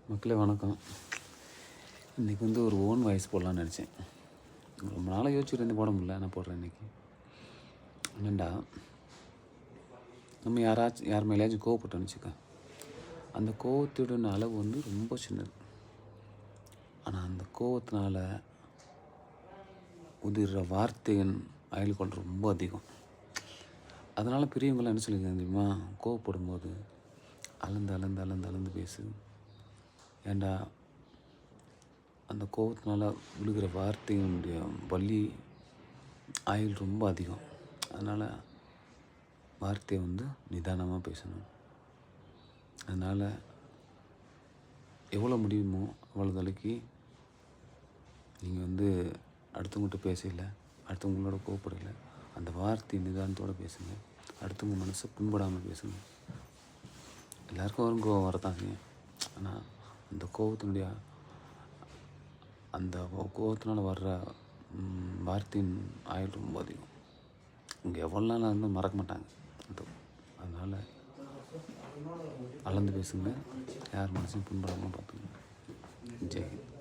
மக்களே வணக்கம். இன்றைக்கி வந்து ஒரு ஓன் வாய்ஸ் போடலான்னு நினச்சேன். ரொம்ப நாளாக யோசிச்சுட்டு இருந்து போட முடியல, நான் போடுறேன் இன்றைக்கி. என்னண்டா, நம்ம யார் மேலேயாச்சும் கோவப்பட்டோன்னு வச்சுக்க, அந்த கோவத்தோட அளவு வந்து ரொம்ப சின்னது. ஆனால் அந்த கோவத்தினால உதிர்ற வார்த்தையின் ஆயுள்கொள் ரொம்ப அதிகம். அதனால் பெரியவங்களாம் என்ன சொல்லியிருக்காங்க தெரியுமா, கோவப்படும் போது அளந்து பேசு. ஏண்டா, அந்த கோவத்தினால விழுகிற வார்த்தையினுடைய வலி ஆயுள் ரொம்ப அதிகம். அதனால் வார்த்தையை வந்து நிதானமாக பேசணும். அதனால் எவ்வளோ முடியுமோ அவ்வளோ தொலைக்கு நீங்கள் வந்து அடுத்தவங்கள்ட்ட பேசல, அடுத்தவங்களோட கோவப்படலை, அந்த வார்த்தை நிதானத்தோடு பேசுங்க. அடுத்தவங்க மனசை புண்படாமல் பேசுங்க. எல்லாருக்கும் வரும் கோவம் வரதான் செய்யும். ஆனால் அந்த கோவத்தினால் வர்ற வார்த்தையின் ஆயுள் ரொம்ப அதிகம். இங்கே எவ்வளோ நாள் இருந்தால் மறக்க மாட்டாங்க. அதனால் அளந்து பேசுங்க, யார் மனசையும் புண்படாமல் பார்த்துங்க. ஜெய் ஹிந்த்.